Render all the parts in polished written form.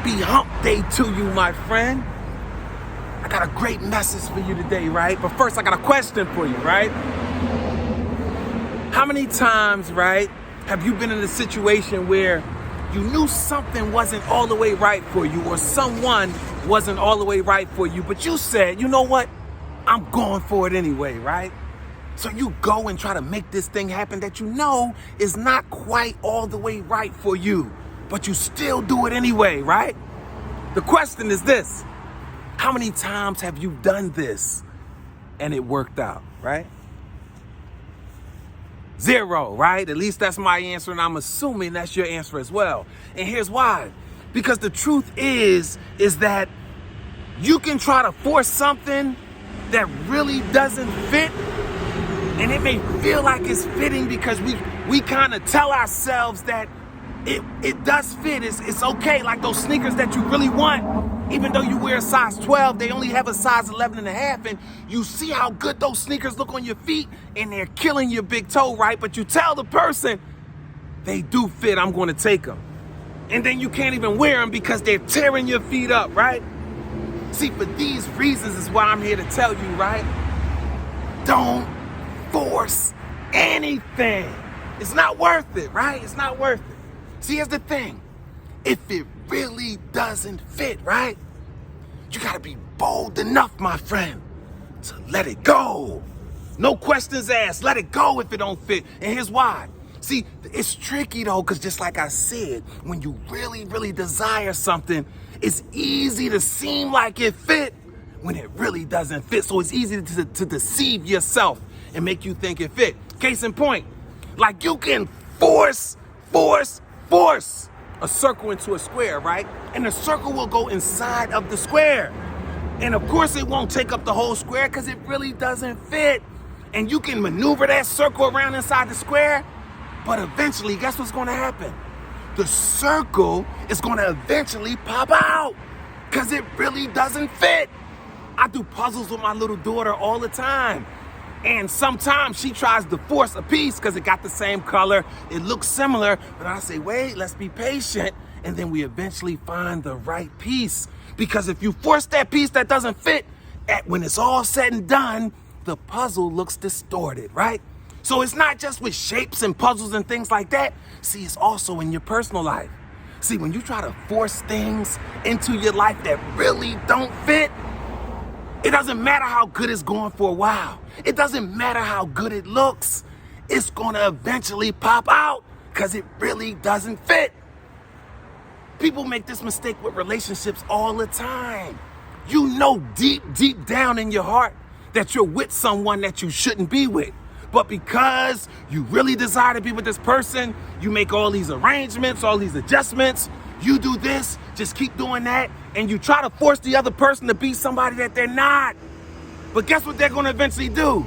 Happy hump day to you, my friend. I got a great message for you today, right? But first, I got a question for you, right? How many times, right, have you been in a situation where you knew something wasn't all the way right for you, or someone wasn't all the way right for you, but you said, you know what? I'm going for it anyway, right? So you go and try to make this thing happen that you know is not quite all the way right for you, but you still do it anyway, right? The question is this: how many times have you done this and it worked out, right? 0, right? At least that's my answer, and I'm assuming that's your answer as well. And here's why. Because the truth is that you can try to force something that really doesn't fit, and it may feel like it's fitting because we kind of tell ourselves that it does fit. It's okay. Like those sneakers that you really want, even though you wear a size 12, they only have a size 11 and a half, and you see how good those sneakers look on your feet, and they're killing your big toe, right? But you tell the person, they do fit, I'm going to take them. And then you can't even wear them because they're tearing your feet up, right? See, for these reasons is why I'm here to tell you, right? Don't force anything. It's not worth it, right? It's not worth it. See, here's the thing. If it really doesn't fit, right? You gotta be bold enough, my friend, to let it go. No questions asked. Let it go if it don't fit. And here's why. See, it's tricky though, because just like I said, when you really, really desire something, it's easy to seem like it fit when it really doesn't fit. So it's easy to deceive yourself and make you think it fit. Case in point, like you can force a circle into a square, right? And the circle will go inside of the square. And of course it won't take up the whole square because it really doesn't fit. And you can maneuver that circle around inside the square, but eventually, guess what's gonna happen? The circle is gonna eventually pop out because it really doesn't fit. I do puzzles with my little daughter all the time. And sometimes she tries to force a piece because it got the same color, it looks similar, but I say, wait, let's be patient. And then we eventually find the right piece. Because if you force that piece that doesn't fit, when it's all said and done, the puzzle looks distorted, right? So it's not just with shapes and puzzles and things like that. See, it's also in your personal life. See, when you try to force things into your life that really don't fit, it doesn't matter how good it's going for a while. It doesn't matter how good it looks. It's gonna eventually pop out because it really doesn't fit. People make this mistake with relationships all the time. You know deep down in your heart that you're with someone that you shouldn't be with. But because you really desire to be with this person, you make all these arrangements, all these adjustments. You do this, just keep doing that, and you try to force the other person to be somebody that they're not. But guess what they're gonna eventually do?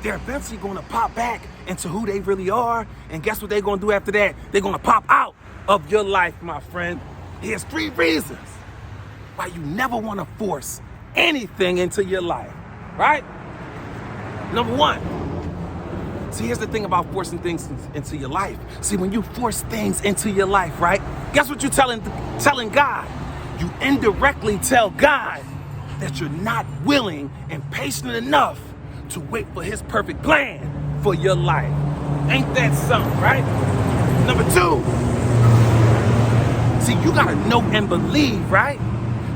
They're eventually gonna pop back into who they really are, and guess what they're gonna do after that? They're gonna pop out of your life, my friend. Here's 3 reasons why you never wanna force anything into your life, right? Number 1. See, here's the thing about forcing things into your life. See, when you force things into your life, right? Guess what you're telling God? You indirectly tell God that you're not willing and patient enough to wait for his perfect plan for your life. Ain't that something, right? Number 2. See, you gotta know and believe, right?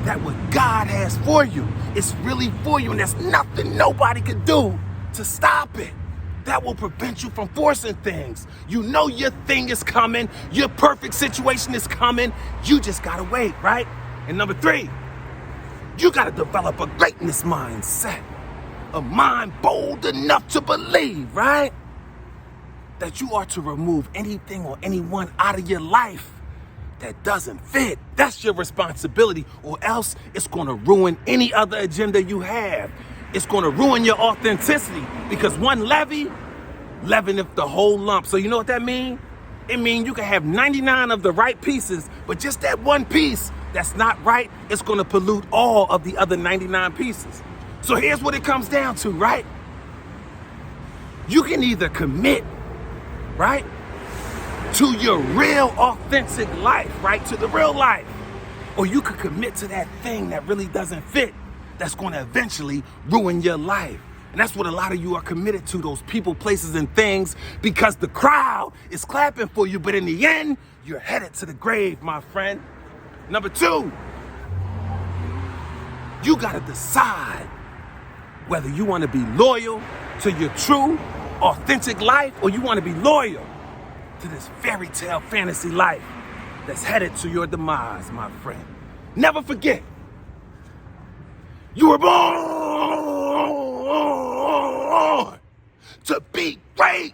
That what God has for you is really for you, and there's nothing nobody can do to stop it. That will prevent you from forcing things. You know your thing is coming. Your perfect situation is coming. You just gotta wait, right? And number 3, you gotta develop a greatness mindset. A mind bold enough to believe, right? That you are to remove anything or anyone out of your life that doesn't fit. That's your responsibility, or else it's gonna ruin any other agenda you have. It's gonna ruin your authenticity, because one levy leaveneth the whole lump. So you know what that means? It means you can have 99 of the right pieces, but just that one piece that's not right, it's gonna pollute all of the other 99 pieces. So here's what it comes down to, right? You can either commit, right, to your real authentic life, right, to the real life, Or you could commit to that thing that really doesn't fit, that's going to eventually ruin your life. And that's what a lot of you are committed to, those people, places, and things, because the crowd is clapping for you, but in the end, you're headed to the grave, my friend. Number 2, you got to decide whether you want to be loyal to your true, authentic life, or you want to be loyal to this fairy tale fantasy life that's headed to your demise, my friend. Never forget, you were born to be great.